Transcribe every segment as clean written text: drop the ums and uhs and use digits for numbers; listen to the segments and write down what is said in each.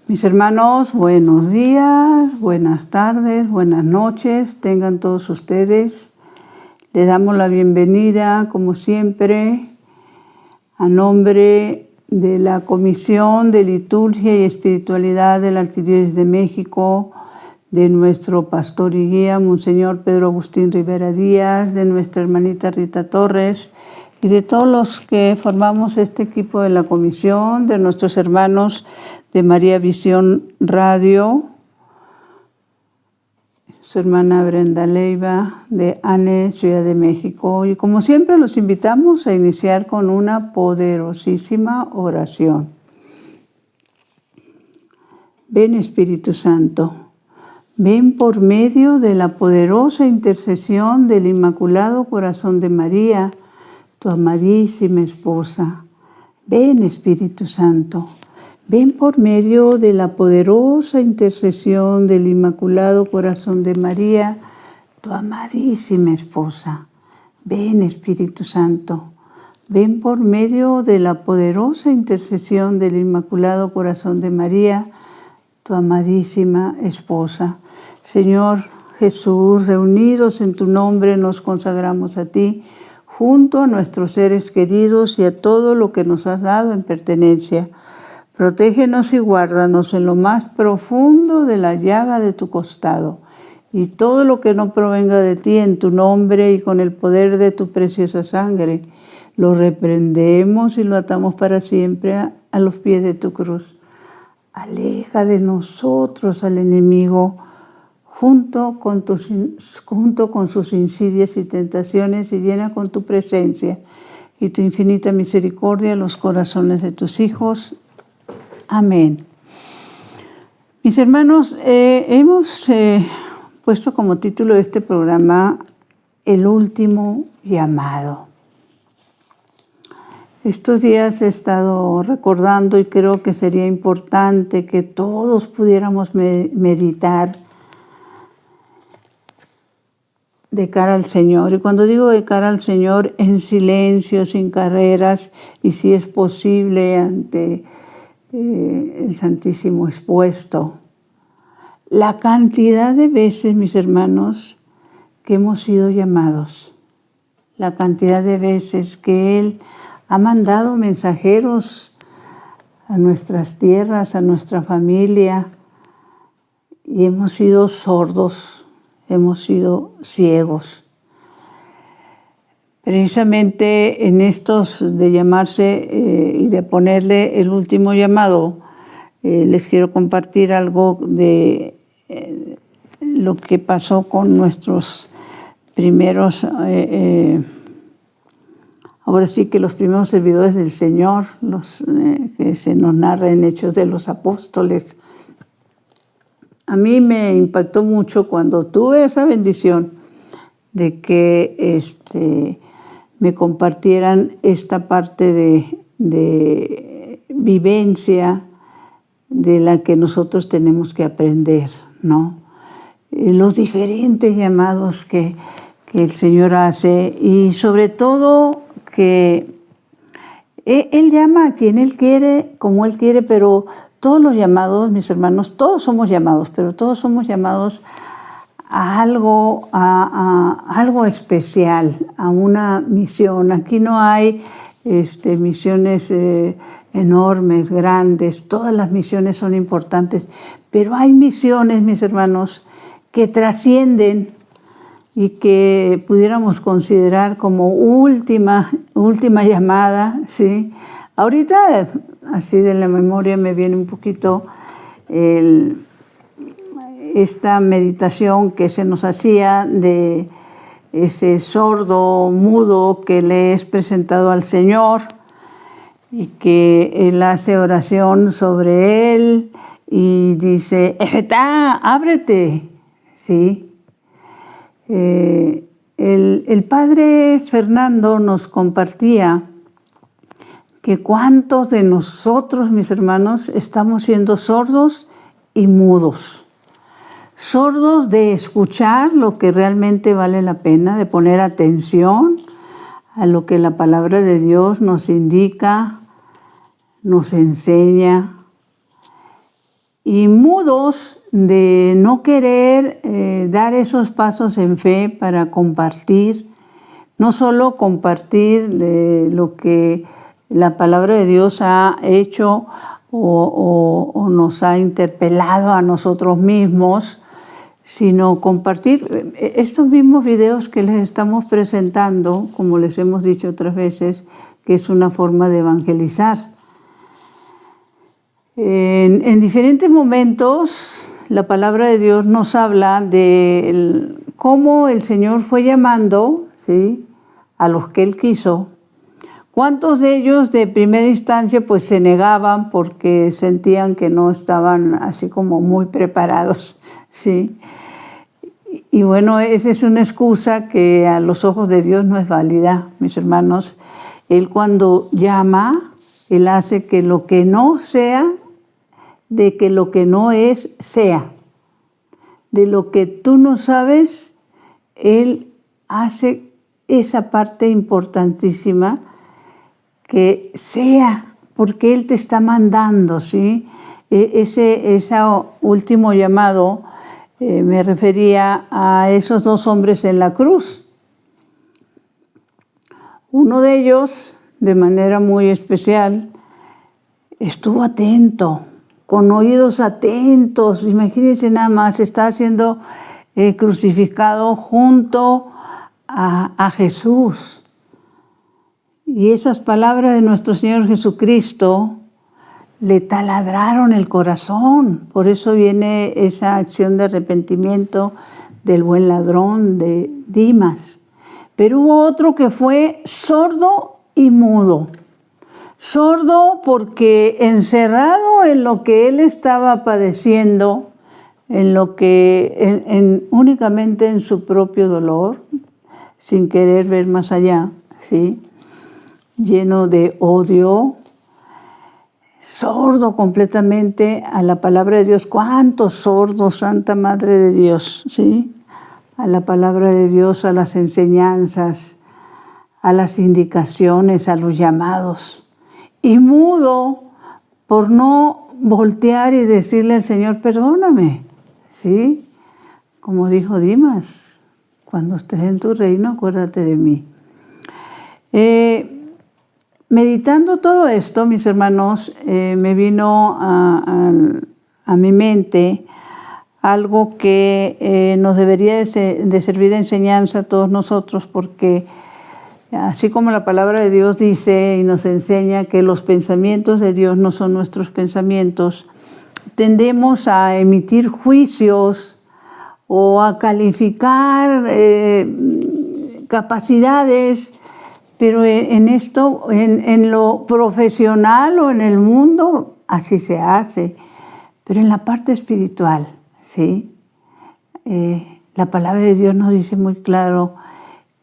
Mis hermanos, buenos días, buenas tardes, buenas noches, tengan todos ustedes. Les damos la bienvenida, como siempre, a nombre de la Comisión de Liturgia y Espiritualidad de la Arquidiócesis de México, de nuestro pastor y guía, Monseñor Pedro Agustín Rivera Díaz, de nuestra hermanita Rita Torres y de todos los que formamos este equipo de la comisión, de nuestros hermanos de María Visión Radio, su hermana Brenda Leiva, de ANE Ciudad de México. Y como siempre los invitamos a iniciar con una poderosísima oración. Ven Espíritu Santo, ven por medio de la poderosa intercesión del Inmaculado Corazón de María, tu amadísima esposa. Ven Espíritu Santo, ven por medio de la poderosa intercesión del Inmaculado Corazón de María, tu amadísima esposa. Ven Espíritu Santo, ven por medio de la poderosa intercesión del Inmaculado Corazón de María, tu amadísima esposa. Señor Jesús, reunidos en tu nombre nos consagramos a ti, junto a nuestros seres queridos y a todo lo que nos has dado en pertenencia. Protégenos y guárdanos en lo más profundo de la llaga de tu costado, y todo lo que no provenga de ti en tu nombre y con el poder de tu preciosa sangre, lo reprendemos y lo atamos para siempre a los pies de tu cruz. Aleja de nosotros al enemigo, junto con sus insidias y tentaciones, y llena con tu presencia y tu infinita misericordia los corazones de tus hijos. Amén. Mis hermanos, hemos puesto como título de este programa El último llamado. Estos días he estado recordando y creo que sería importante que todos pudiéramos meditar de cara al Señor. Y cuando digo de cara al Señor, en silencio, sin carreras, y si es posible ante el Santísimo expuesto. La cantidad de veces, mis hermanos, que hemos sido llamados, la cantidad de veces que Él ha mandado mensajeros a nuestras tierras, a nuestra familia, y hemos sido sordos, hemos sido ciegos. Precisamente en estos de llamarse y de ponerle el último llamado, les quiero compartir algo de lo que pasó con nuestros primeros, ahora sí que los primeros servidores del Señor, los que se nos narra en Hechos de los Apóstoles. A mí me impactó mucho cuando tuve esa bendición de que me compartieran esta parte de vivencia de la que nosotros tenemos que aprender, ¿no? Los diferentes llamados que el Señor hace, y sobre todo que Él llama a quien Él quiere, como Él quiere, pero todos los llamados, mis hermanos, todos somos llamados, pero todos somos llamados a algo especial, a una misión. Aquí no hay misiones enormes, grandes, todas las misiones son importantes, pero hay misiones, mis hermanos, que trascienden y que pudiéramos considerar como última llamada, ¿sí? Ahorita, así de la memoria, me viene un poquito esta meditación que se nos hacía de ese sordo mudo que le es presentado al Señor y que Él hace oración sobre él y dice, ¡Efetá, ábrete! ¿Sí? El padre Fernando nos compartía que cuántos de nosotros, mis hermanos, estamos siendo sordos y mudos. Sordos de escuchar lo que realmente vale la pena, de poner atención a lo que la palabra de Dios nos indica, nos enseña, y mudos de no querer dar esos pasos en fe para compartir, no solo compartir lo que la palabra de Dios ha hecho o nos ha interpelado a nosotros mismos, sino compartir estos mismos videos que les estamos presentando, como les hemos dicho otras veces, que es una forma de evangelizar. En diferentes momentos la palabra de Dios nos habla de cómo el Señor fue llamando, ¿sí?, a los que Él quiso. ¿Cuántos de ellos de primera instancia pues se negaban porque sentían que no estaban así como muy preparados, ¿sí? Y bueno, esa es una excusa que a los ojos de Dios no es válida, mis hermanos. Él cuando llama, Él hace que lo que no sea, de que lo que no es, sea. De lo que tú no sabes, Él hace esa parte importantísima que sea, porque Él te está mandando, ¿sí? Ese último llamado me refería a esos dos hombres en la cruz. Uno de ellos, de manera muy especial, estuvo atento, con oídos atentos. Imagínense nada más, está siendo crucificado junto a Jesús. Y esas palabras de nuestro Señor Jesucristo le taladraron el corazón. Por eso viene esa acción de arrepentimiento del buen ladrón de Dimas. Pero hubo otro que fue sordo y mudo. Sordo porque encerrado en lo que él estaba padeciendo, en lo que únicamente en su propio dolor, sin querer ver más allá, ¿sí?, lleno de odio, sordo completamente a la palabra de Dios. ¿Cuántos sordos, Santa Madre de Dios? ¿Sí? A la palabra de Dios, a las enseñanzas, a las indicaciones, a los llamados. Y mudo por no voltear y decirle al Señor, perdóname. ¿Sí? Como dijo Dimas, cuando estés en tu reino, acuérdate de mí. Meditando todo esto, mis hermanos, me vino a mi mente algo que nos debería de servir de enseñanza a todos nosotros, porque así como la palabra de Dios dice y nos enseña que los pensamientos de Dios no son nuestros pensamientos, tendemos a emitir juicios o a calificar capacidades, pero en esto, en lo profesional o en el mundo, así se hace. Pero en la parte espiritual, ¿sí? La palabra de Dios nos dice muy claro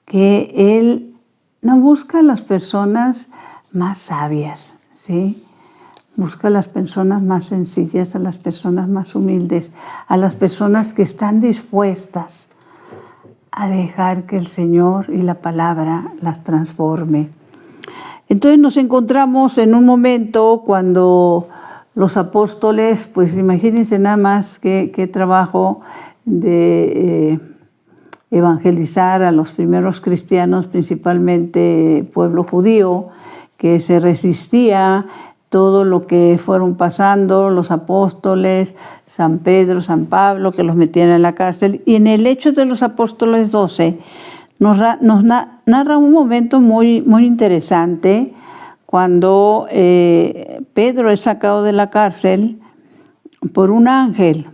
que Él no busca a las personas más sabias, ¿sí? Busca a las personas más sencillas, a las personas más humildes, a las personas que están dispuestas a dejar que el Señor y la palabra las transforme. Entonces nos encontramos en un momento cuando los apóstoles, pues imagínense nada más qué trabajo de evangelizar a los primeros cristianos, principalmente pueblo judío, que se resistía todo lo que fueron pasando los apóstoles, San Pedro, San Pablo, que los metían en la cárcel. Y en el Hechos de los Apóstoles 12 nos narra un momento muy, muy interesante cuando Pedro es sacado de la cárcel por un ángel.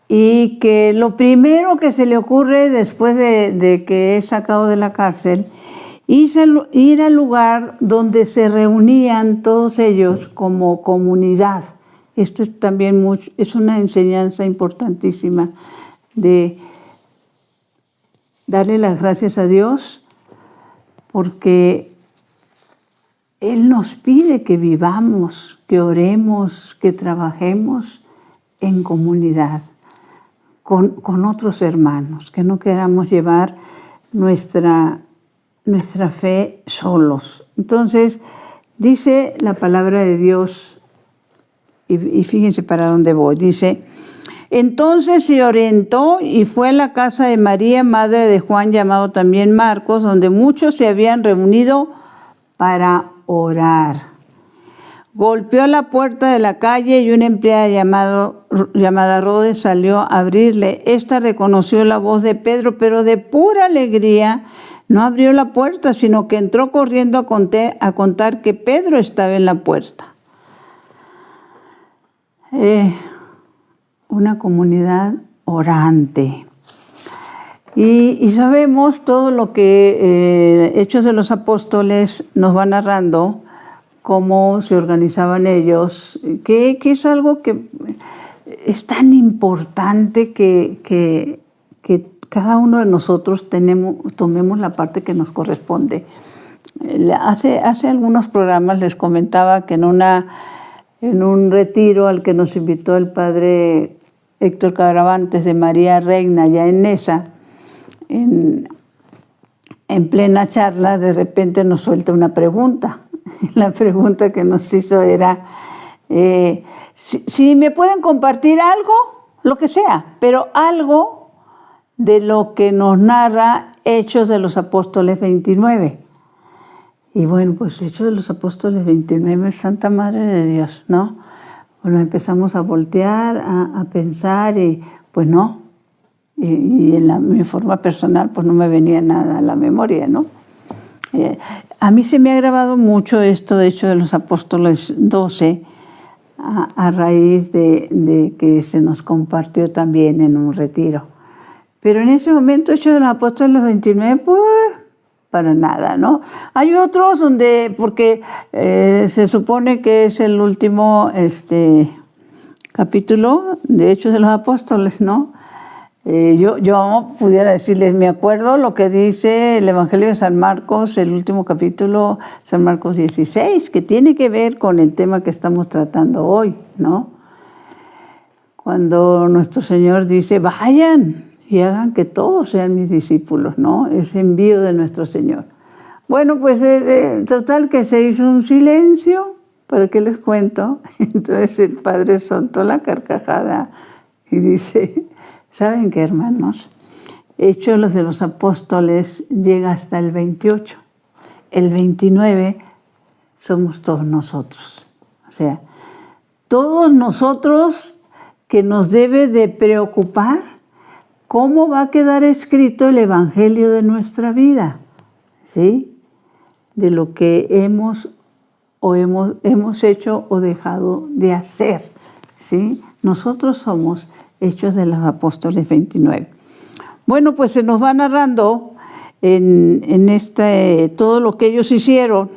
Y que lo primero que se le ocurre después de que es sacado de la cárcel ir al lugar donde se reunían todos ellos como comunidad. Esto es también es una enseñanza importantísima de darle las gracias a Dios, porque Él nos pide que vivamos, que oremos, que trabajemos en comunidad, con otros hermanos, que no queramos llevar nuestra fe solos. Entonces, dice la palabra de Dios Y fíjense para dónde voy. Dice, entonces se orientó y fue a la casa de María, madre de Juan, llamado también Marcos, donde muchos se habían reunido para orar. Golpeó la puerta de la calle y una empleada llamada Rode salió a abrirle. Esta reconoció la voz de Pedro, pero de pura alegría no abrió la puerta, sino que entró corriendo a contar que Pedro estaba en la puerta. Una comunidad orante. Y sabemos todo lo que Hechos de los Apóstoles nos va narrando, cómo se organizaban ellos, que es algo que es tan importante que cada uno de nosotros tomemos la parte que nos corresponde. Hace algunos programas les comentaba que en un retiro al que nos invitó el padre Héctor Caravantes de María Reina, allá en Nesa, en plena charla, de repente nos suelta una pregunta. La pregunta que nos hizo era, si me pueden compartir algo, lo que sea, pero algo de lo que nos narra Hechos de los Apóstoles 29. Y bueno, pues Hechos de los Apóstoles 29, Santa Madre de Dios, ¿no? Bueno, empezamos a voltear, a pensar y pues no. Y en mi forma personal pues no me venía nada a la memoria, ¿no? A mí se me ha grabado mucho esto de Hechos de los Apóstoles 12 a raíz de que se nos compartió también en un retiro. Pero en ese momento Hechos de los Apóstoles 29, pues para nada, ¿no? Hay otros donde, porque se supone que es el último capítulo de Hechos de los Apóstoles, ¿no? Yo pudiera decirles, me acuerdo lo que dice el Evangelio de San Marcos, el último capítulo, San Marcos 16, que tiene que ver con el tema que estamos tratando hoy, ¿no? Cuando nuestro Señor dice, vayan y hagan que todos sean mis discípulos, ¿no? Ese envío de nuestro Señor. Bueno, pues total que se hizo un silencio, ¿para qué les cuento? Entonces el Padre soltó la carcajada y dice, ¿saben qué, hermanos? Hechos de los Apóstoles llega hasta el 28. El 29 somos todos nosotros. O sea, todos nosotros que nos debe de preocupar cómo va a quedar escrito el Evangelio de nuestra vida, ¿sí? De lo que hemos hecho o dejado de hacer, ¿sí? Nosotros somos Hechos de los Apóstoles 29. Bueno, pues se nos va narrando en todo lo que ellos hicieron,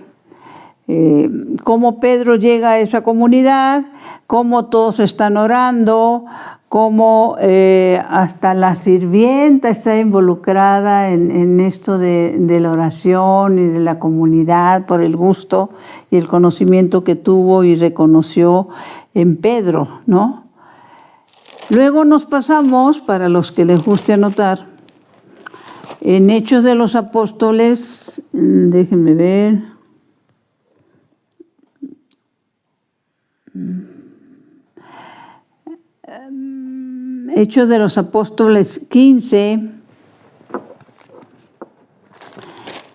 cómo Pedro llega a esa comunidad, cómo todos están orando, cómo hasta la sirvienta está involucrada en esto de la oración y de la comunidad por el gusto y el conocimiento que tuvo y reconoció en Pedro, ¿no? Luego nos pasamos, para los que les guste anotar, en Hechos de los Apóstoles, déjenme ver, Hechos de los Apóstoles 15,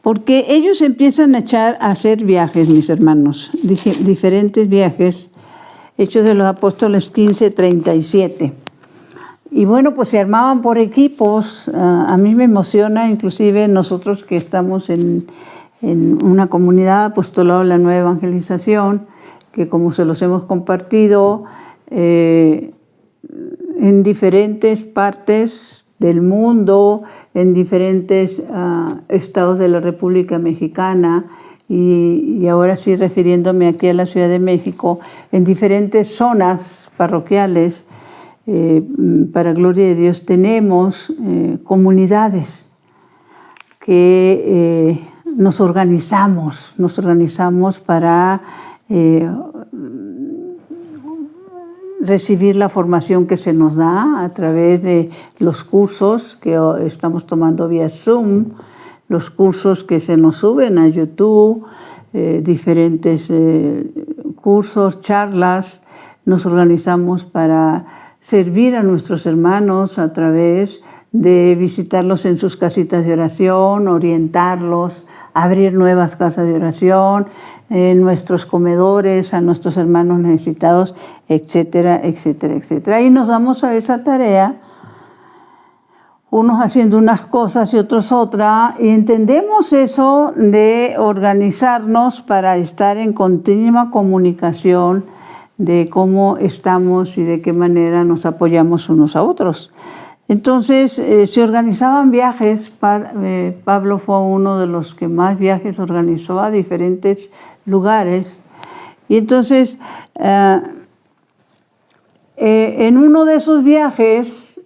porque ellos empiezan a hacer viajes, mis hermanos, diferentes viajes. Hechos de los Apóstoles 15, 37. Y bueno, pues se armaban por equipos. A mí me emociona, inclusive nosotros que estamos en una comunidad apostolado de la Nueva Evangelización, que como se los hemos compartido, en diferentes partes del mundo, en diferentes estados de la República Mexicana, y ahora sí refiriéndome aquí a la Ciudad de México, en diferentes zonas parroquiales, para gloria de Dios, tenemos comunidades que nos organizamos para recibir la formación que se nos da a través de los cursos que estamos tomando vía Zoom, los cursos que se nos suben a YouTube, diferentes cursos, charlas. nos organizamos para servir a nuestros hermanos a través de visitarlos en sus casitas de oración, orientarlos, abrir nuevas casas de oración, en nuestros comedores, a nuestros hermanos necesitados, etcétera, etcétera, etcétera. Y nos damos a esa tarea, unos haciendo unas cosas y otros otras, y entendemos eso de organizarnos para estar en continua comunicación de cómo estamos y de qué manera nos apoyamos unos a otros. Entonces, se organizaban viajes. Pablo fue uno de los que más viajes organizó a diferentes lugares. Y entonces, en uno de esos viajes,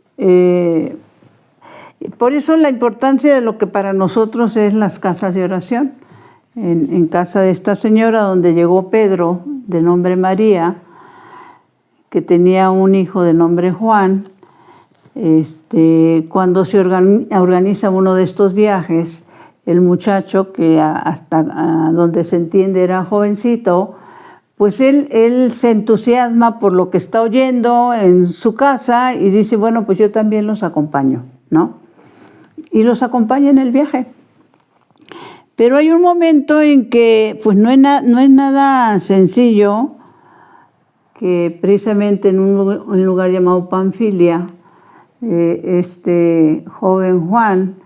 por eso la importancia de lo que para nosotros es las casas de oración. En casa de esta señora donde llegó Pedro, de nombre María, que tenía un hijo de nombre Juan, cuando se organiza uno de estos viajes, el muchacho, que hasta donde se entiende era jovencito, pues él se entusiasma por lo que está oyendo en su casa y dice, bueno, pues yo también los acompaño, ¿no? Y los acompaña en el viaje. Pero hay un momento en que pues no es nada sencillo, que precisamente en un lugar llamado Panfilia, este joven Juan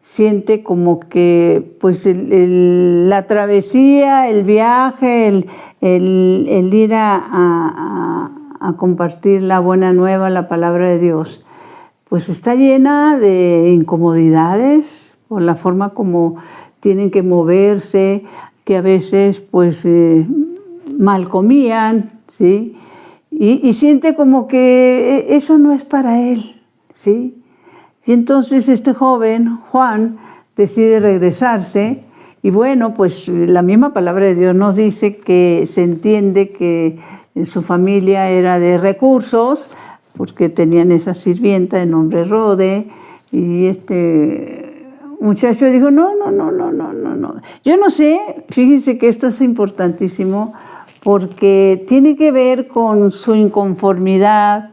siente como que pues la travesía, el viaje, el ir a compartir la buena nueva, la palabra de Dios, pues está llena de incomodidades por la forma como tienen que moverse, que a veces pues mal comían, ¿sí? Y siente como que eso no es para él, ¿sí? Y entonces este joven, Juan, decide regresarse y bueno, pues la misma palabra de Dios nos dice que se entiende que su familia era de recursos, porque tenían esa sirvienta de nombre Rode, y este muchacho dijo, no. Yo no sé, fíjense que esto es importantísimo, porque tiene que ver con su inconformidad,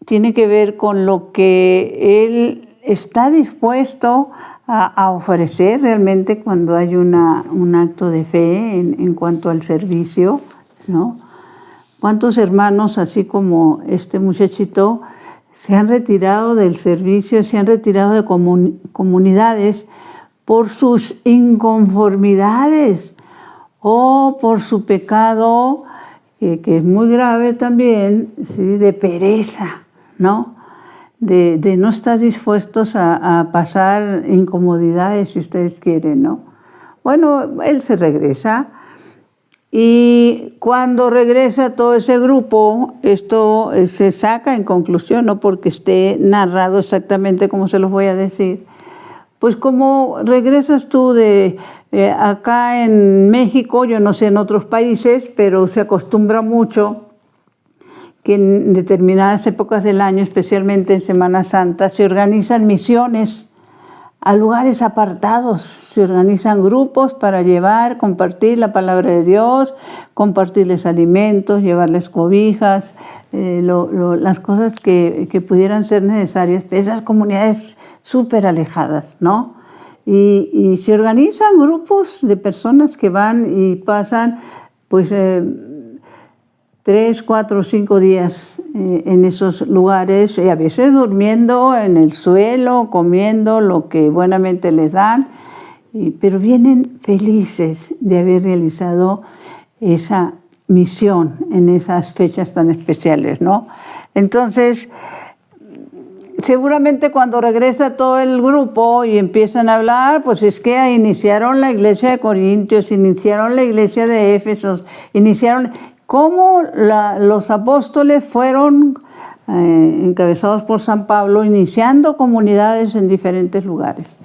tiene que ver con lo que él está dispuesto a ofrecer realmente cuando hay un acto de fe en cuanto al servicio, ¿no? ¿Cuántos hermanos, así como este muchachito, se han retirado del servicio, se han retirado de comunidades por sus inconformidades o por su pecado, que es muy grave también, ¿sí? De pereza, ¿no? De no estar dispuestos a pasar incomodidades, si ustedes quieren, ¿no? Bueno, él se regresa. Y cuando regresa todo ese grupo, esto se saca en conclusión, no porque esté narrado exactamente como se los voy a decir, pues como regresas tú de acá en México, yo no sé en otros países, pero se acostumbra mucho que en determinadas épocas del año, especialmente en Semana Santa, se organizan misiones a lugares apartados, se organizan grupos para llevar, compartir la palabra de Dios, compartirles alimentos, llevarles cobijas, las cosas que pudieran ser necesarias, esas comunidades súper alejadas, ¿no? Y se organizan grupos de personas que van y pasan, pues, 3, 4, 5 días en esos lugares, y a veces durmiendo en el suelo, comiendo lo que buenamente les dan, pero vienen felices de haber realizado esa misión en esas fechas tan especiales, ¿no? Entonces, seguramente cuando regresa todo el grupo y empiezan a hablar, pues es que iniciaron la iglesia de Corintios, iniciaron la iglesia de Éfesos, iniciaron cómo los apóstoles fueron encabezados por San Pablo, iniciando comunidades en diferentes lugares.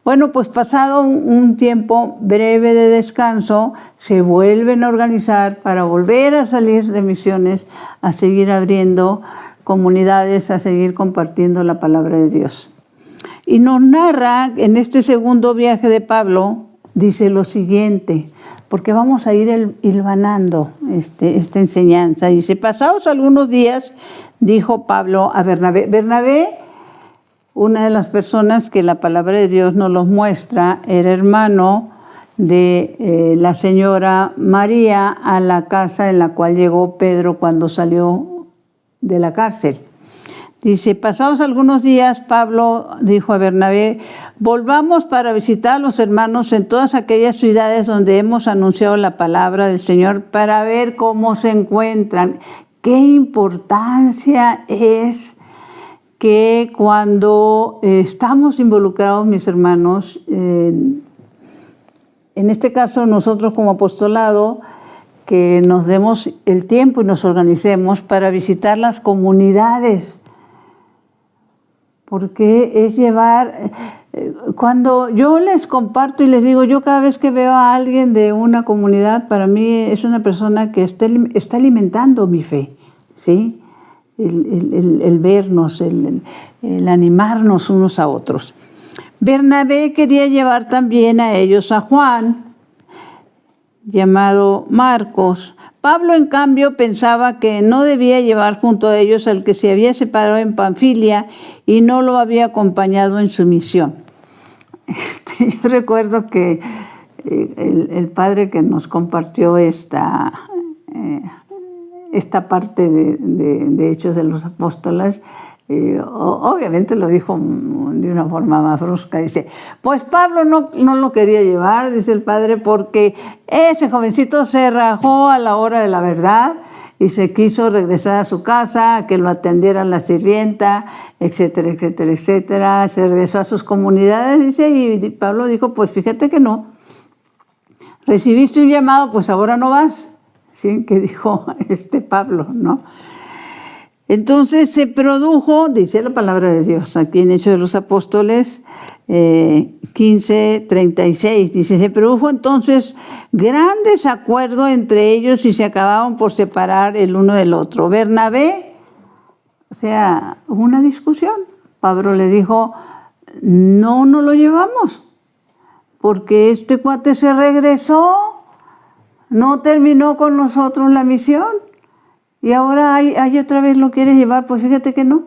Bueno, pues pasado un tiempo breve de descanso, se vuelven a organizar para volver a salir de misiones, a seguir abriendo comunidades, a seguir compartiendo la palabra de Dios. Y nos narra en este segundo viaje de Pablo, dice lo siguiente, porque vamos a ir hilvanando esta enseñanza. Dice, pasados algunos días, dijo Pablo a Bernabé. Bernabé, una de las personas que la palabra de Dios nos los muestra, era hermano de la señora María, a la casa en la cual llegó Pedro cuando salió de la cárcel. Dice, pasados algunos días, Pablo dijo a Bernabé, volvamos para visitar a los hermanos en todas aquellas ciudades donde hemos anunciado la palabra del Señor para ver cómo se encuentran. Qué importancia es que cuando estamos involucrados, mis hermanos, en este caso nosotros como apostolado, que nos demos el tiempo y nos organicemos para visitar las comunidades, porque es llevar, cuando yo les comparto y les digo, yo cada vez que veo a alguien de una comunidad, para mí es una persona que está alimentando mi fe, ¿sí? El vernos, el animarnos unos a otros. Bernabé quería llevar también a ellos a Juan, llamado Marcos. Pablo, en cambio, pensaba que no debía llevar junto a ellos al que se había separado en Panfilia y no lo había acompañado en su misión. Yo recuerdo que el padre que nos compartió esta parte de Hechos de los Apóstoles, obviamente lo dijo de una forma más brusca. Dice, pues Pablo no lo quería llevar, dice el padre, porque ese jovencito se rajó a la hora de la verdad y se quiso regresar a su casa, a que lo atendiera la sirvienta, etcétera, etcétera, etcétera. Se regresó a sus comunidades, dice, y Pablo dijo, pues fíjate que no. Recibiste un llamado, pues ahora no vas. ¿Sí? Que dijo Pablo, ¿no? Entonces se produjo, dice la palabra de Dios, aquí en Hechos de los Apóstoles 15:36, dice, se produjo entonces gran desacuerdo entre ellos y se acababan por separar el uno del otro. Bernabé, o sea, hubo una discusión. Pablo le dijo, no lo llevamos, porque este cuate se regresó, no terminó con nosotros la misión. Y ahora hay otra vez lo quiere llevar, pues fíjate que no.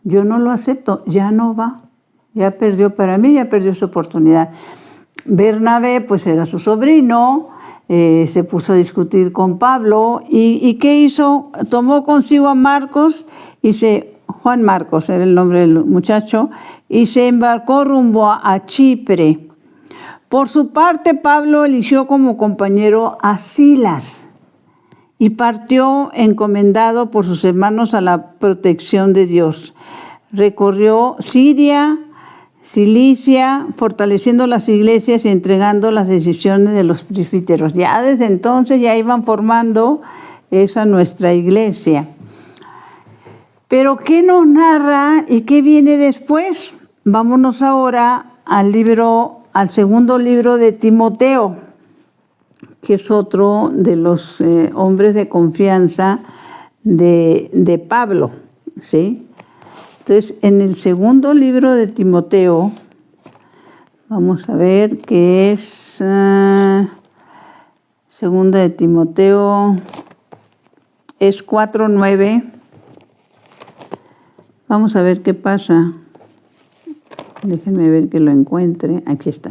Yo no lo acepto, ya no va. Ya perdió para mí, ya perdió su oportunidad. Bernabé, pues era su sobrino, se puso a discutir con Pablo. ¿Y qué hizo? Tomó consigo a Marcos, Juan Marcos era el nombre del muchacho, y se embarcó rumbo a Chipre. Por su parte, Pablo eligió como compañero a Silas y partió encomendado por sus hermanos a la protección de Dios. Recorrió Siria, Cilicia, fortaleciendo las iglesias y entregando las decisiones de los presbíteros. Ya desde entonces ya iban formando esa nuestra iglesia. Pero ¿qué nos narra y qué viene después? Vámonos ahora al segundo libro de Timoteo, que es otro de los hombres de confianza de Pablo, ¿sí? Entonces, en el segundo libro de Timoteo, vamos a ver que es segunda de Timoteo, es 4:9. Vamos a ver qué pasa. Déjenme ver que lo encuentre. Aquí está.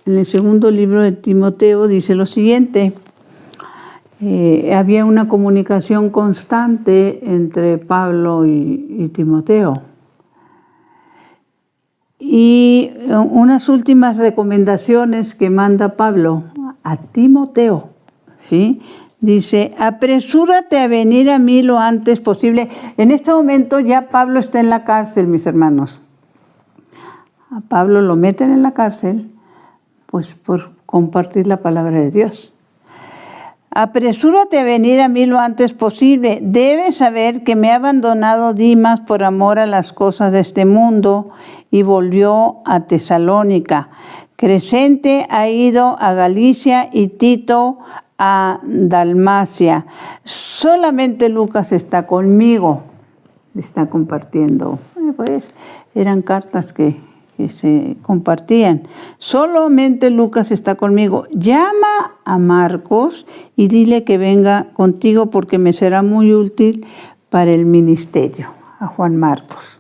En el segundo libro de Timoteo dice lo siguiente. Había una comunicación constante entre Pablo y Timoteo. Y unas últimas recomendaciones que manda Pablo a Timoteo, ¿sí? Dice, apresúrate a venir a mí lo antes posible. En este momento ya Pablo está en la cárcel, mis hermanos. A Pablo lo meten en la cárcel, pues por compartir la palabra de Dios. Apresúrate a venir a mí lo antes posible. Debes saber que me ha abandonado Dimas por amor a las cosas de este mundo y volvió a Tesalónica. Crescente ha ido a Galicia y Tito a Dalmacia. Solamente Lucas está conmigo. Está compartiendo. Pues eran cartas que se compartían. Solamente Lucas está conmigo. Llama a Marcos y dile que venga contigo porque me será muy útil para el ministerio. A Juan Marcos.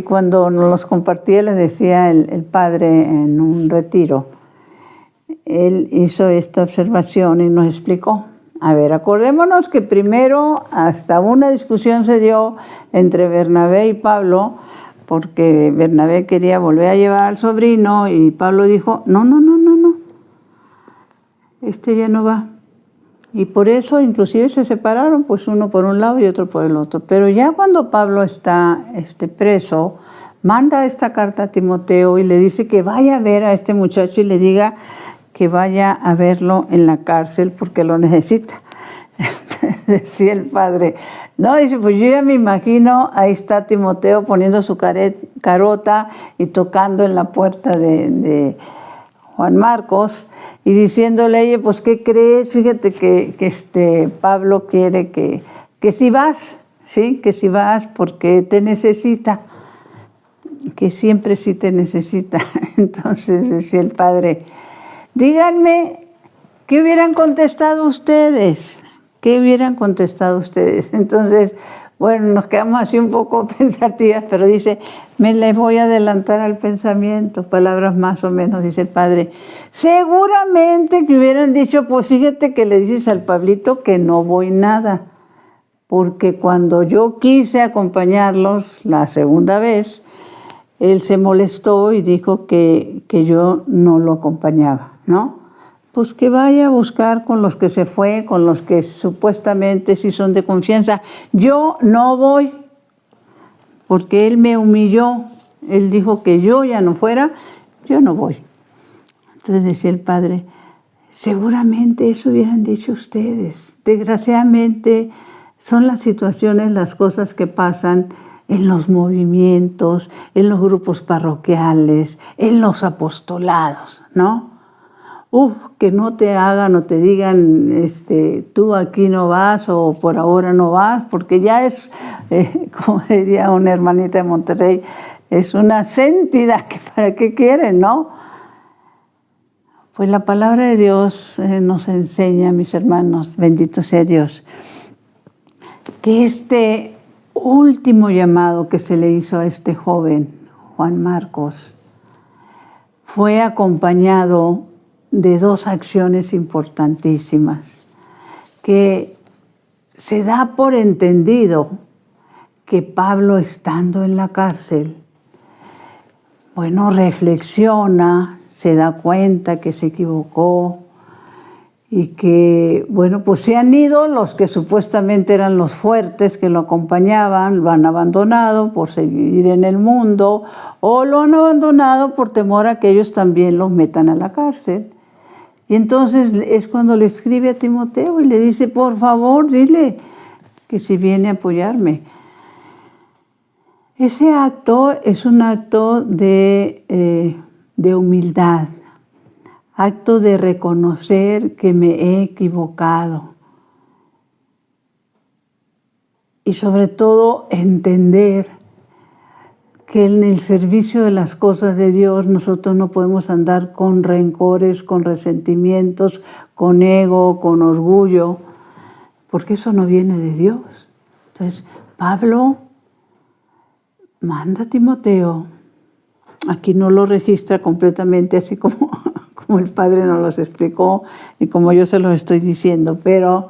Cuando nos los compartía, les decía el padre en un retiro, él hizo esta observación y nos explicó. A ver, acordémonos que primero hasta una discusión se dio entre Bernabé y Pablo, porque Bernabé quería volver a llevar al sobrino y Pablo dijo, no, ya no va. Y por eso inclusive se separaron, pues uno por un lado y otro por el otro. Pero ya cuando Pablo está preso, manda esta carta a Timoteo y le dice que vaya a ver a este muchacho y le diga que vaya a verlo en la cárcel porque lo necesita. Decía el padre. No, dice, pues yo ya me imagino, ahí está Timoteo poniendo su carota y tocando en la puerta de Juan Marcos y diciéndole, oye, pues ¿qué crees? Fíjate que Pablo quiere que si vas, ¿sí? Que si vas porque te necesita, que siempre sí te necesita. Entonces decía el padre, díganme, ¿qué hubieran contestado ustedes? ¿Qué hubieran contestado ustedes? Entonces, bueno, nos quedamos así un poco pensativas, pero dice, me les voy a adelantar al pensamiento, palabras más o menos, dice el padre. Seguramente que hubieran dicho, pues fíjate que le dices al Pablito que no voy nada, porque cuando yo quise acompañarlos la segunda vez, él se molestó y dijo que yo no lo acompañaba, ¿no? Pues que vaya a buscar con los que se fue, con los que supuestamente sí son de confianza. Yo no voy, porque él me humilló. Él dijo que yo ya no fuera, yo no voy. Entonces decía el padre, seguramente eso hubieran dicho ustedes. Desgraciadamente son las situaciones, las cosas que pasan en los movimientos, en los grupos parroquiales, en los apostolados, ¿no? Que no te hagan o te digan, tú aquí no vas o por ahora no vas, porque ya es, como diría una hermanita de Monterrey, es una sentida que para qué quieren, ¿no? Pues la palabra de Dios nos enseña, mis hermanos, bendito sea Dios, que este último llamado que se le hizo a este joven, Juan Marcos, fue acompañado de dos acciones importantísimas, que se da por entendido que Pablo, estando en la cárcel, bueno, reflexiona, se da cuenta que se equivocó y que, bueno, pues se han ido los que supuestamente eran los fuertes que lo acompañaban, lo han abandonado por seguir en el mundo o lo han abandonado por temor a que ellos también los metan a la cárcel. Y entonces es cuando le escribe a Timoteo y le dice, por favor, dile que si viene a apoyarme. Ese acto es un acto de humildad, acto de reconocer que me he equivocado. Y sobre todo entender que en el servicio de las cosas de Dios nosotros no podemos andar con rencores, con resentimientos, con ego, con orgullo, porque eso no viene de Dios. Entonces, Pablo manda a Timoteo. Aquí no lo registra completamente así como el Padre nos los explicó y como yo se los estoy diciendo, pero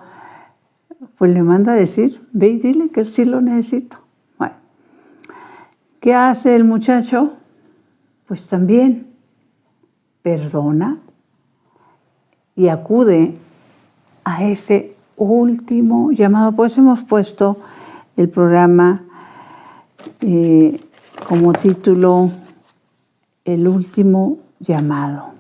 pues le manda a decir, ve y dile que sí lo necesito. Bueno, ¿qué hace el muchacho? Pues también perdona y acude a ese último llamado. Pues hemos puesto el programa como título El último llamado.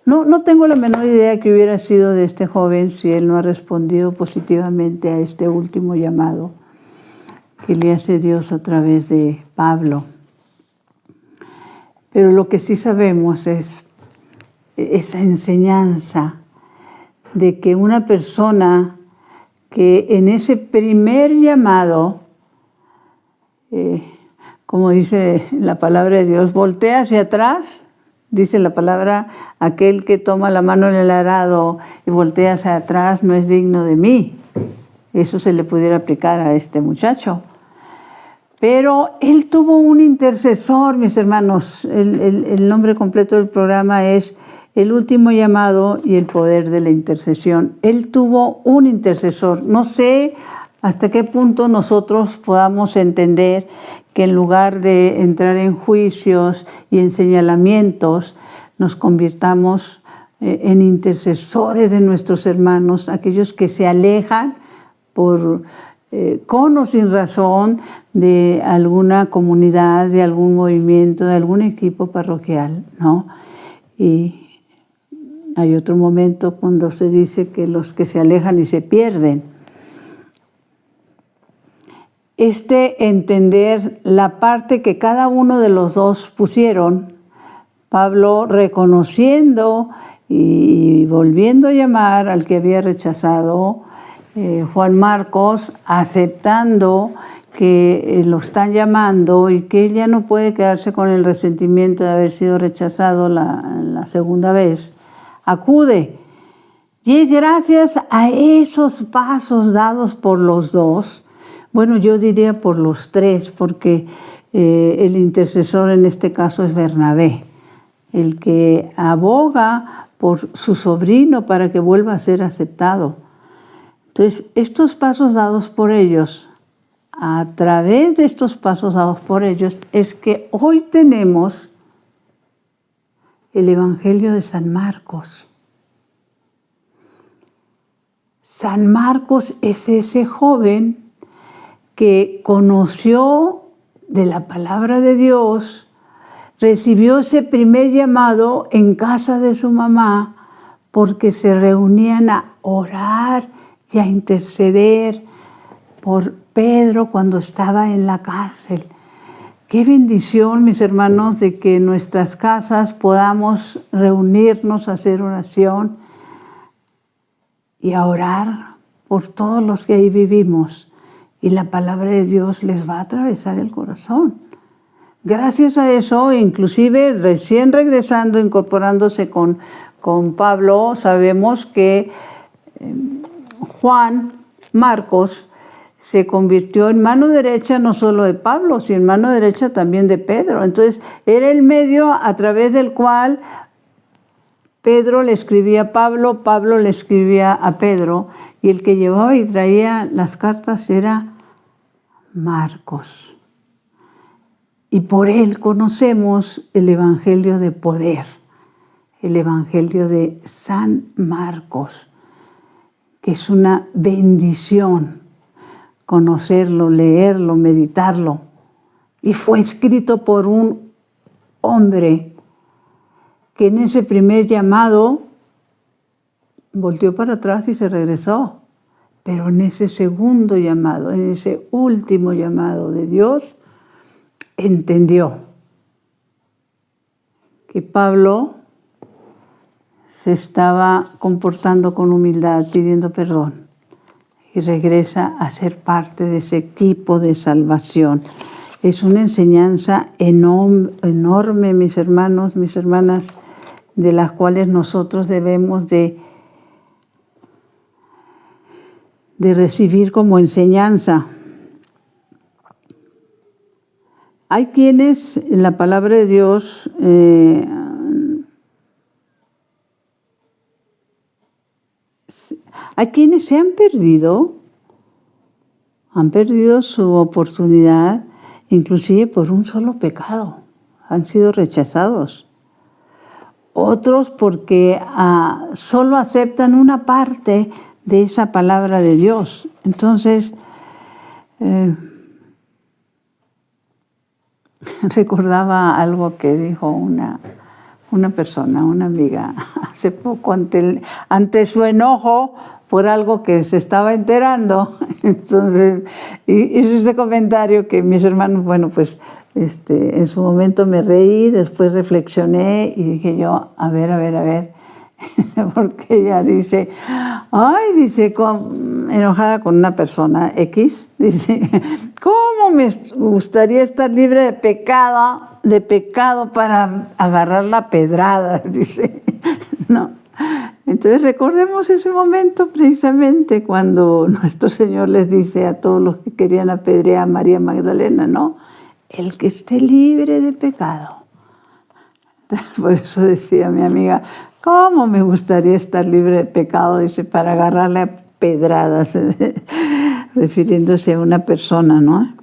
No tengo la menor idea que hubiera sido de este joven si él no ha respondido positivamente a este último llamado que le hace Dios a través de Pablo. Pero lo que sí sabemos es esa enseñanza de que una persona que en ese primer llamado como dice la palabra de Dios, voltea hacia atrás, dice la palabra, aquel que toma la mano en el arado y voltea hacia atrás no es digno de mí. Eso se le pudiera aplicar a este muchacho. Pero él tuvo un intercesor, mis hermanos. El nombre completo del programa es El último llamado y el poder de la intercesión. Él tuvo un intercesor. No sé hasta qué punto nosotros podamos entender que en lugar de entrar en juicios y en señalamientos, nos convirtamos en intercesores de nuestros hermanos, aquellos que se alejan con o sin razón de alguna comunidad, de algún movimiento, de algún equipo parroquial, ¿no? Y hay otro momento cuando se dice que los que se alejan y se pierden. Entender la parte que cada uno de los dos pusieron, Pablo reconociendo y volviendo a llamar al que había rechazado, Juan Marcos aceptando que lo están llamando y que él ya no puede quedarse con el resentimiento de haber sido rechazado la segunda vez, acude. Y gracias a esos pasos dados por los dos, bueno, yo diría por los tres, porque el intercesor en este caso es Bernabé, el que aboga por su sobrino para que vuelva a ser aceptado. Entonces, estos pasos dados por ellos, a través de estos pasos dados por ellos, es que hoy tenemos el Evangelio de San Marcos. San Marcos es ese joven que conoció de la palabra de Dios, recibió ese primer llamado en casa de su mamá porque se reunían a orar y a interceder por Pedro cuando estaba en la cárcel. Qué bendición, mis hermanos, de que en nuestras casas podamos reunirnos a hacer oración y a orar por todos los que ahí vivimos. Y la palabra de Dios les va a atravesar el corazón. Gracias a eso, inclusive recién regresando, incorporándose con Pablo, sabemos que Juan Marcos se convirtió en mano derecha no solo de Pablo, sino en mano derecha también de Pedro. Entonces, era el medio a través del cual Pedro le escribía a Pablo, Pablo le escribía a Pedro, y el que llevaba y traía las cartas era Marcos. Y por él conocemos el Evangelio de poder, el Evangelio de San Marcos, que es una bendición conocerlo, leerlo, meditarlo. Y fue escrito por un hombre que en ese primer llamado volteó para atrás y se regresó. Pero en ese segundo llamado, en ese último llamado de Dios, entendió que Pablo se estaba comportando con humildad, pidiendo perdón, y regresa a ser parte de ese equipo de salvación. Es una enseñanza enorme, mis hermanos, mis hermanas, de las cuales nosotros debemos de recibir como enseñanza. Hay quienes en la palabra de Dios hay quienes se han perdido su oportunidad, inclusive por un solo pecado, han sido rechazados. Otros porque solo aceptan una parte de esa palabra de Dios. Entonces, recordaba algo que dijo una persona, una amiga, hace poco ante su enojo por algo que se estaba enterando. Entonces, hizo este comentario que mis hermanos, bueno, pues en su momento me reí, después reflexioné y dije yo, a ver, porque ella dice, enojada con una persona X, dice, ¿cómo me gustaría estar libre de pecado para agarrar la pedrada? Dice, no. Entonces recordemos ese momento precisamente cuando nuestro Señor les dice a todos los que querían apedrear a María Magdalena, ¿no? El que esté libre de pecado. Por eso decía mi amiga, ¿cómo me gustaría estar libre de pecado? Dice, para agarrarle a pedradas, refiriéndose a una persona, ¿no?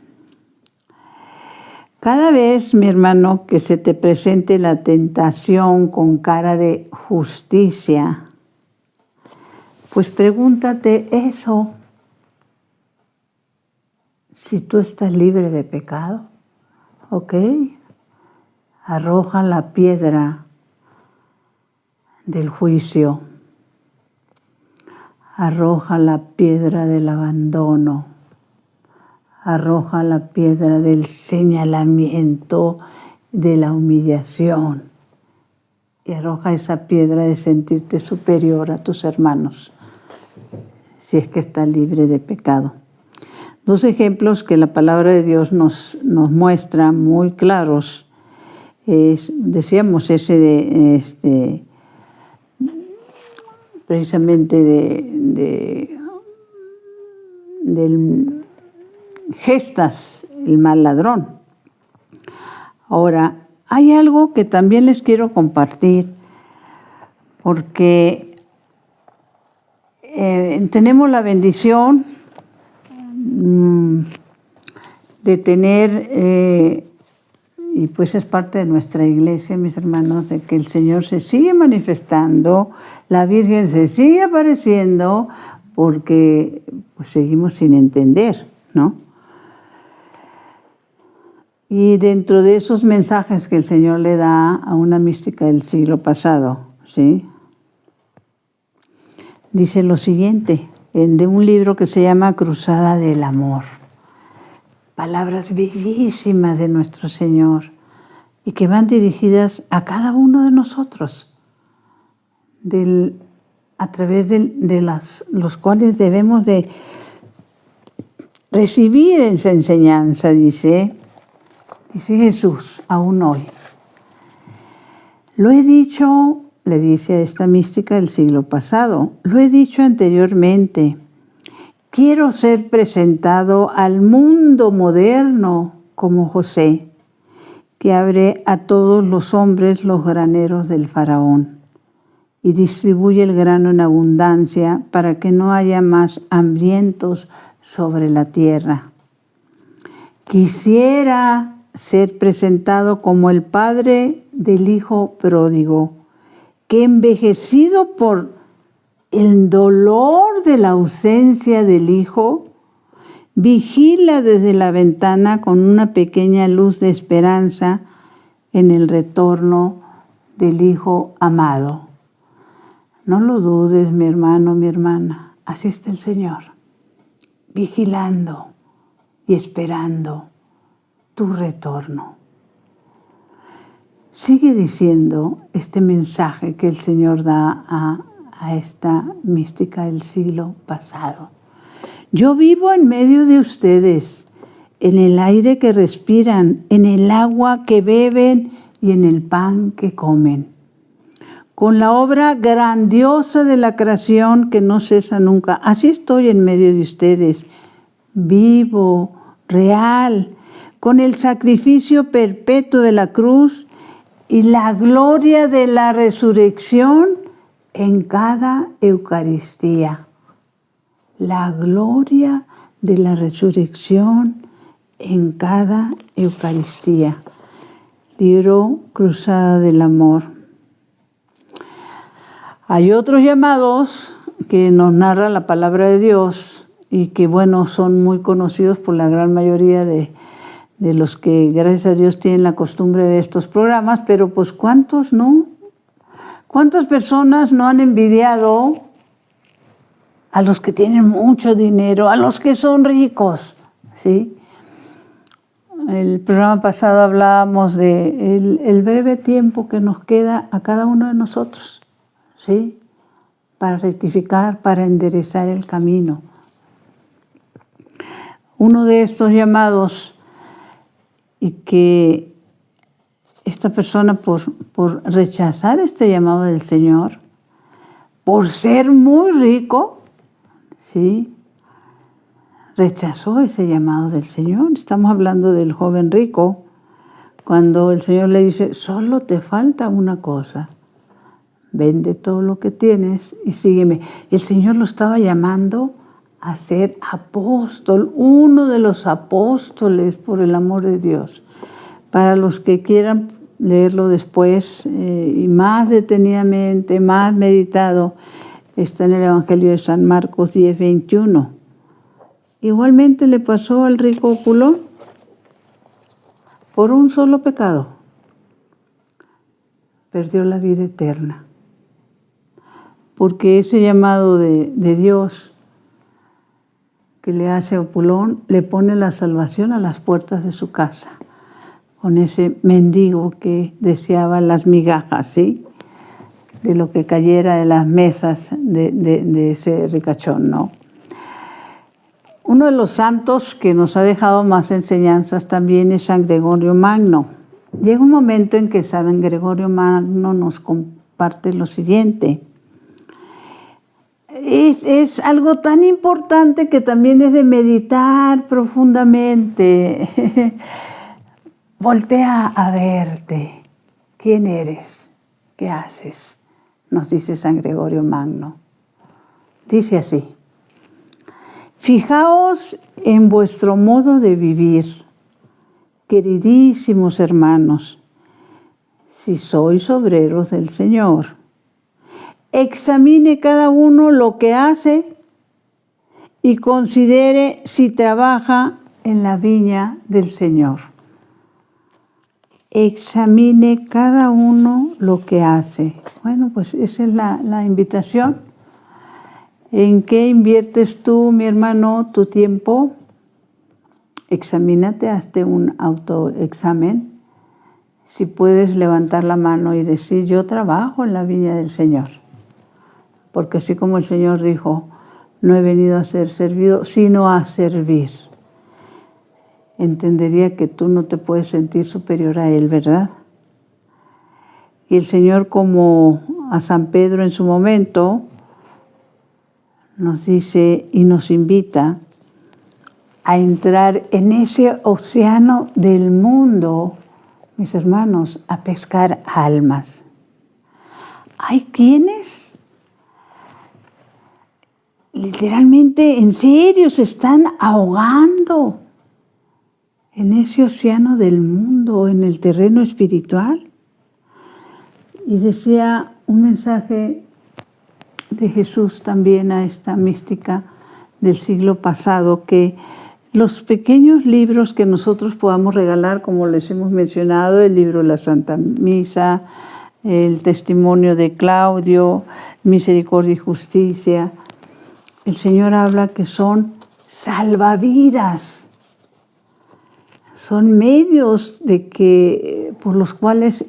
Cada vez, mi hermano, que se te presente la tentación con cara de justicia, pues pregúntate eso, si tú estás libre de pecado, ¿ok? Arroja la piedra del juicio, arroja la piedra del abandono, arroja la piedra del señalamiento, de la humillación, y arroja esa piedra de sentirte superior a tus hermanos, si es que estás libre de pecado. Dos ejemplos que la palabra de Dios nos muestra muy claros. Decíamos ese de precisamente del Gestas, el mal ladrón. Ahora, hay algo que también les quiero compartir, porque tenemos la bendición de tener, y pues es parte de nuestra iglesia, mis hermanos, de que el Señor se sigue manifestando, la Virgen se sigue apareciendo, porque pues, seguimos sin entender, ¿no? Y dentro de esos mensajes que el Señor le da a una mística del siglo pasado, ¿sí? Dice lo siguiente, de un libro que se llama Cruzada del Amor. Palabras bellísimas de nuestro Señor y que van dirigidas a cada uno de nosotros, a través de los cuales debemos de recibir esa enseñanza, dice Jesús, aún hoy. Lo he dicho, le dice a esta mística del siglo pasado, lo he dicho anteriormente, quiero ser presentado al mundo moderno como José, que abre a todos los hombres los graneros del faraón y distribuye el grano en abundancia para que no haya más hambrientos sobre la tierra. Quisiera ser presentado como el padre del hijo pródigo, que envejecido por el dolor de la ausencia del hijo, vigila desde la ventana con una pequeña luz de esperanza en el retorno del hijo amado. No lo dudes, mi hermano, mi hermana, así está el Señor, vigilando y esperando tu retorno. Sigue diciendo este mensaje que el Señor da a esta mística del siglo pasado. Yo vivo en medio de ustedes, en el aire que respiran, en el agua que beben y en el pan que comen. Con la obra grandiosa de la creación que no cesa nunca. Así estoy en medio de ustedes, vivo, real, con el sacrificio perpetuo de la cruz y la gloria de la resurrección en cada Eucaristía. La gloria de la resurrección en cada Eucaristía. Libro Cruzada del Amor. Hay otros llamados que nos narra la palabra de Dios y que, bueno, son muy conocidos por la gran mayoría de los que, gracias a Dios, tienen la costumbre de estos programas, pero pues ¿cuántos no? ¿Cuántas personas no han envidiado a los que tienen mucho dinero, a los que son ricos? ¿Sí? El programa pasado hablábamos de el breve tiempo que nos queda a cada uno de nosotros, ¿sí? Para rectificar, para enderezar el camino. Uno de estos llamados, y que esta persona por rechazar este llamado del Señor, por ser muy rico, ¿sí? Rechazó ese llamado del Señor. Estamos hablando del joven rico, cuando el Señor le dice, solo te falta una cosa, vende todo lo que tienes y sígueme. El Señor lo estaba llamando a ser apóstol, uno de los apóstoles, por el amor de Dios. Para los que quieran leerlo después y más detenidamente, más meditado, está en el Evangelio de San Marcos 10:21. Igualmente le pasó al rico opulón por un solo pecado. Perdió la vida eterna. Porque ese llamado de Dios que le hace a Opulón le pone la salvación a las puertas de su casa. Con ese mendigo que deseaba las migajas, ¿sí? De lo que cayera de las mesas de ese ricachón, ¿no? Uno de los santos que nos ha dejado más enseñanzas también es San Gregorio Magno. Llega un momento en que San Gregorio Magno nos comparte lo siguiente. Es algo tan importante que también es de meditar profundamente. Voltea a verte. ¿Quién eres? ¿Qué haces? Nos dice San Gregorio Magno. Dice así. Fijaos en vuestro modo de vivir, queridísimos hermanos, si sois obreros del Señor. Examine cada uno lo que hace y considere si trabaja en la viña del Señor. Examine cada uno lo que hace. Bueno, pues esa es la invitación. ¿En qué inviertes tú, mi hermano, tu tiempo? Examínate, hazte un autoexamen. Si puedes levantar la mano y decir, yo trabajo en la viña del Señor. Porque así como el Señor dijo, no he venido a ser servido, sino a servir. Entendería que tú no te puedes sentir superior a Él, ¿verdad? Y el Señor, como a San Pedro en su momento, nos dice y nos invita a entrar en ese océano del mundo, mis hermanos, a pescar almas. Hay quienes literalmente, en serio, se están ahogando en ese océano del mundo, en el terreno espiritual. Y decía un mensaje de Jesús también a esta mística del siglo pasado, que los pequeños libros que nosotros podamos regalar, como les hemos mencionado, el libro de la Santa Misa, el testimonio de Claudio, Misericordia y Justicia, el Señor habla que son salvavidas, son medios por los cuales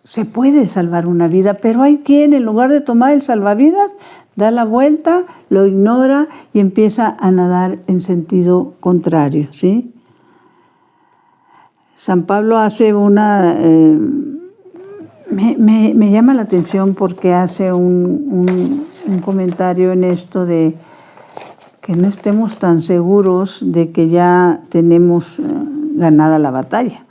se puede salvar una vida, pero hay quien en lugar de tomar el salvavidas, da la vuelta, lo ignora y empieza a nadar en sentido contrario, ¿sí? San Pablo hace me llama la atención porque hace un comentario en esto de que no estemos tan seguros de que ya tenemos ganada la batalla.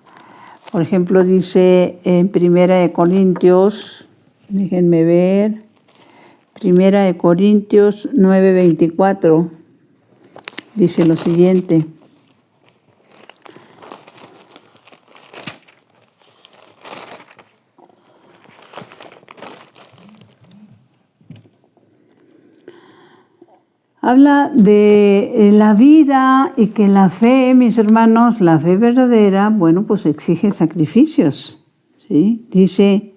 Por ejemplo, dice en 1 Corintios, déjenme ver, 1 Corintios 9:24, dice lo siguiente. Habla de la vida y que la fe, mis hermanos, la fe verdadera, bueno, pues exige sacrificios, ¿sí? Dice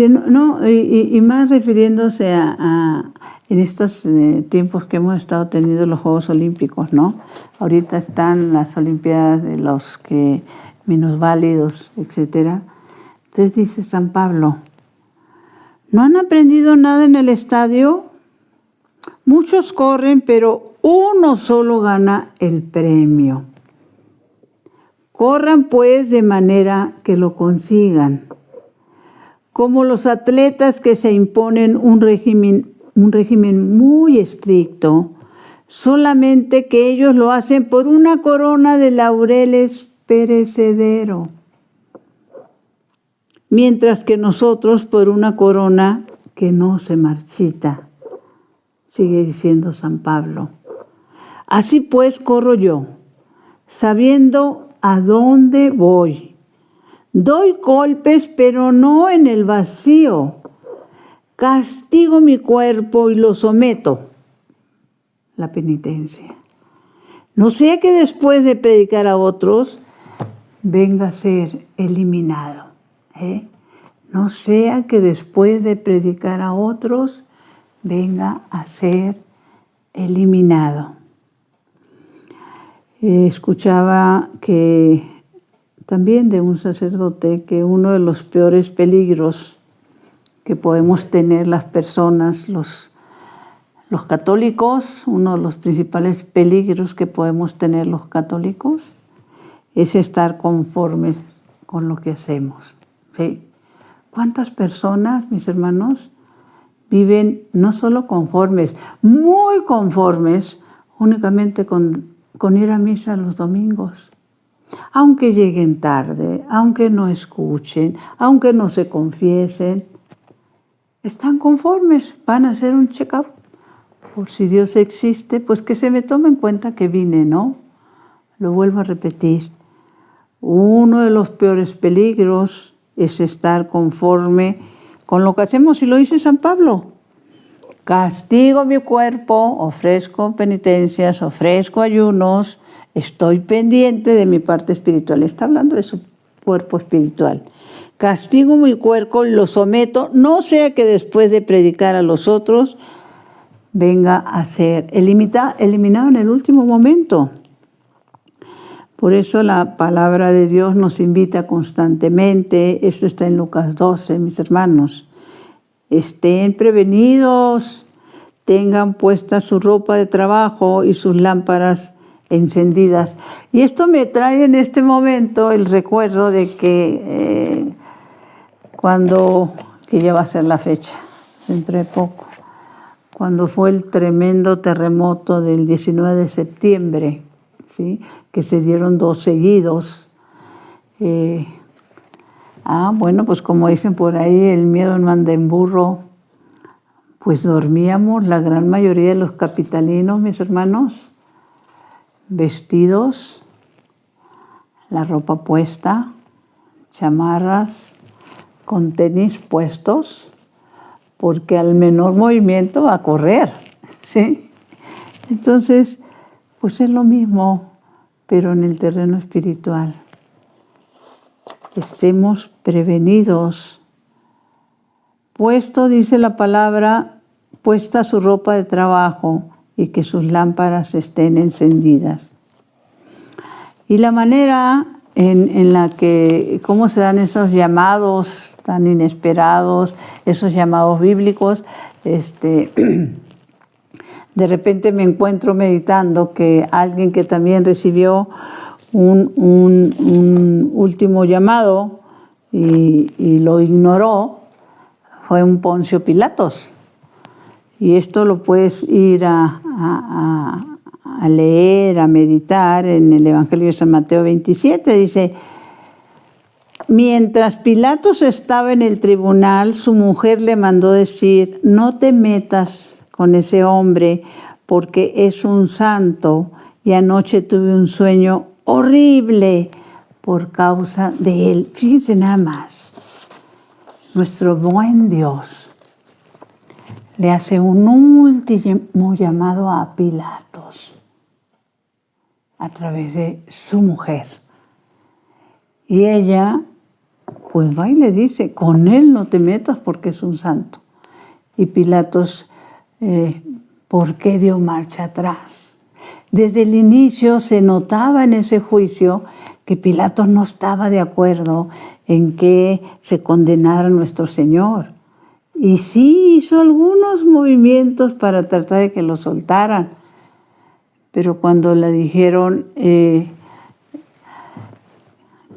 no, y más refiriéndose en estos tiempos que hemos estado teniendo los Juegos Olímpicos, ¿no? Ahorita están las Olimpiadas de los que minusválidos, etcétera. Entonces dice San Pablo, ¿No han aprendido nada en el estadio? Muchos corren, pero uno solo gana el premio. Corran pues de manera que lo consigan. Como los atletas que se imponen un régimen muy estricto, solamente que ellos lo hacen por una corona de laureles perecedero, mientras que nosotros por una corona que no se marchita, sigue diciendo San Pablo. Así pues corro yo, sabiendo a dónde voy. Doy golpes, pero no en el vacío. Castigo mi cuerpo y lo someto. La penitencia. No sea que después de predicar a otros, venga a ser eliminado. No sea que después de predicar a otros, venga a ser eliminado. Escuchaba que también de un sacerdote que uno de los peores peligros que podemos tener las personas, los católicos, uno de los principales peligros que podemos tener los católicos es estar conformes con lo que hacemos. ¿Sí? ¿Cuántas personas, mis hermanos, viven no solo conformes, muy conformes, únicamente con ir a misa los domingos? Aunque lleguen tarde, aunque no escuchen, aunque no se confiesen, están conformes, van a hacer un check-up. Por si Dios existe, pues que se me tome en cuenta que vine, ¿no? Lo vuelvo a repetir. Uno de los peores peligros es estar conforme con lo que hacemos, y lo dice San Pablo. Castigo mi cuerpo, ofrezco penitencias, ofrezco ayunos, estoy pendiente de mi parte espiritual. Está hablando de su cuerpo espiritual. Castigo mi cuerpo, lo someto, no sea que después de predicar a los otros venga a ser eliminado en el último momento. Por eso la palabra de Dios nos invita constantemente. Esto está en Lucas 12, mis hermanos. Estén prevenidos, tengan puesta su ropa de trabajo y sus lámparas encendidas. Y esto me trae en este momento el recuerdo de que que ya va a ser la fecha, dentro de poco, cuando fue el tremendo terremoto del 19 de septiembre, ¿sí? Que se dieron 2 seguidos. Bueno, pues como dicen por ahí, el miedo no anda en burro. Pues dormíamos la gran mayoría de los capitalinos, mis hermanos, vestidos, la ropa puesta, chamarras, con tenis puestos, porque al menor movimiento va a correr, ¿sí? Entonces, pues es lo mismo, pero en el terreno espiritual. Estemos prevenidos. Puesto, dice la palabra, puesta su ropa de trabajo y que sus lámparas estén encendidas. Y la manera en la que, cómo se dan esos llamados tan inesperados, esos llamados bíblicos, de repente me encuentro meditando que alguien que también recibió un último llamado y lo ignoró fue un Poncio Pilatos. Y esto lo puedes ir a leer, a meditar en el Evangelio de San Mateo 27. Dice: mientras Pilatos estaba en el tribunal, su mujer le mandó decir: no te metas con ese hombre porque es un santo, y anoche tuve un sueño horrible por causa de él. Fíjense nada más, nuestro buen Dios le hace un último llamado a Pilatos a través de su mujer. Y ella, pues va y le dice: con él no te metas porque es un santo. Y Pilatos, ¿por qué dio marcha atrás? Desde el inicio se notaba en ese juicio que Pilatos no estaba de acuerdo en que se condenara a nuestro Señor. Y sí hizo algunos movimientos para tratar de que lo soltaran, pero cuando le dijeron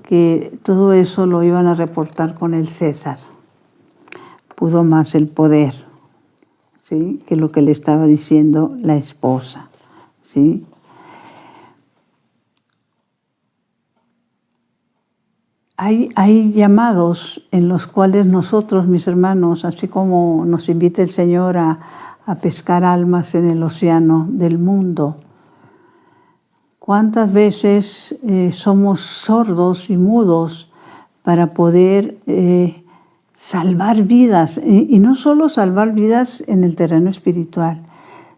que todo eso lo iban a reportar con el César, pudo más el poder, ¿sí?, que lo que le estaba diciendo la esposa, ¿sí? Hay llamados en los cuales nosotros, mis hermanos, así como nos invita el Señor a pescar almas en el océano del mundo, ¿cuántas veces somos sordos y mudos para poder salvar vidas? Y no solo salvar vidas en el terreno espiritual,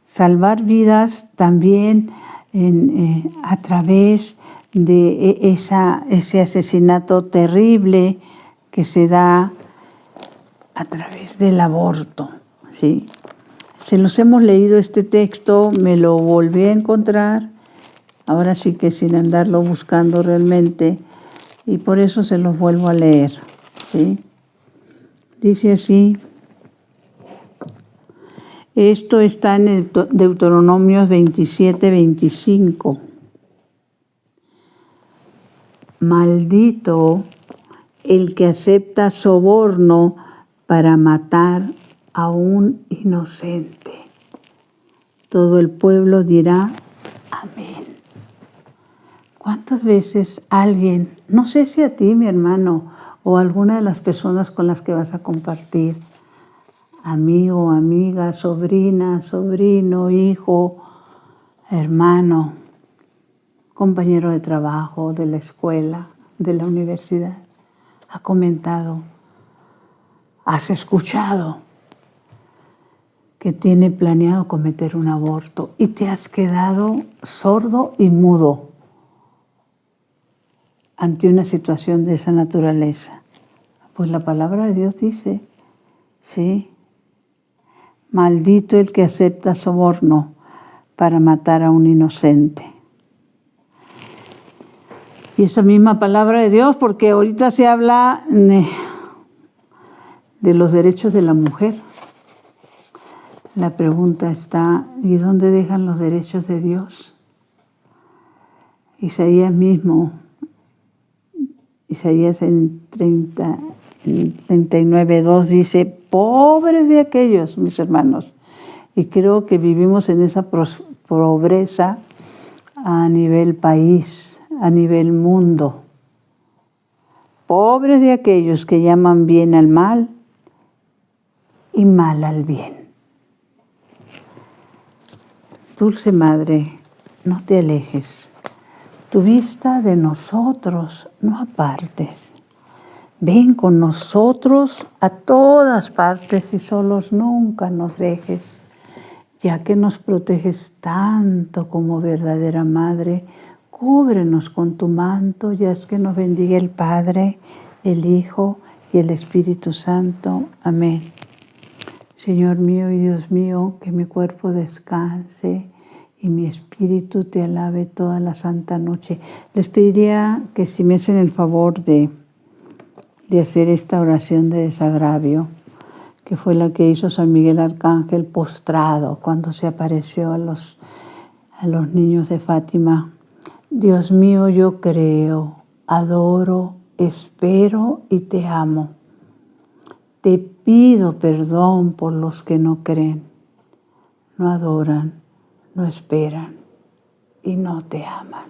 salvar vidas también a través de ese asesinato terrible que se da a través del aborto, ¿sí? Se los hemos leído este texto, me lo volví a encontrar, ahora sí que sin andarlo buscando realmente, y por eso se los vuelvo a leer, ¿sí? Dice así, esto está en el Deuteronomio 27-25. Maldito el que acepta soborno para matar a un inocente. Todo el pueblo dirá amén. ¿Cuántas veces alguien, no sé si a ti, mi hermano, o a alguna de las personas con las que vas a compartir, amigo, amiga, sobrina, sobrino, hijo, hermano, compañero de trabajo, de la escuela, de la universidad, ha comentado, has escuchado que tiene planeado cometer un aborto y te has quedado sordo y mudo ante una situación de esa naturaleza? Pues la palabra de Dios dice, sí, maldito el que acepta soborno para matar a un inocente. Y esa misma palabra de Dios, porque ahorita se habla de los derechos de la mujer. La pregunta está, ¿y dónde dejan los derechos de Dios? Isaías mismo, Isaías en 39:2 dice, pobres de aquellos, mis hermanos. Y creo que vivimos en esa pobreza a nivel país, a nivel mundo. Pobres de aquellos que llaman bien al mal y mal al bien. Dulce Madre, no te alejes. Tu vista de nosotros no apartes. Ven con nosotros a todas partes y solos nunca nos dejes, ya que nos proteges tanto como verdadera Madre. Cúbrenos con tu manto, ya es que nos bendiga el Padre, el Hijo y el Espíritu Santo. Amén. Señor mío y Dios mío, que mi cuerpo descanse y mi espíritu te alabe toda la santa noche. Les pediría que si me hacen el favor de hacer esta oración de desagravio, que fue la que hizo San Miguel Arcángel postrado cuando se apareció a los niños de Fátima. Dios mío, yo creo, adoro, espero y te amo. Te pido perdón por los que no creen, no adoran, no esperan y no te aman.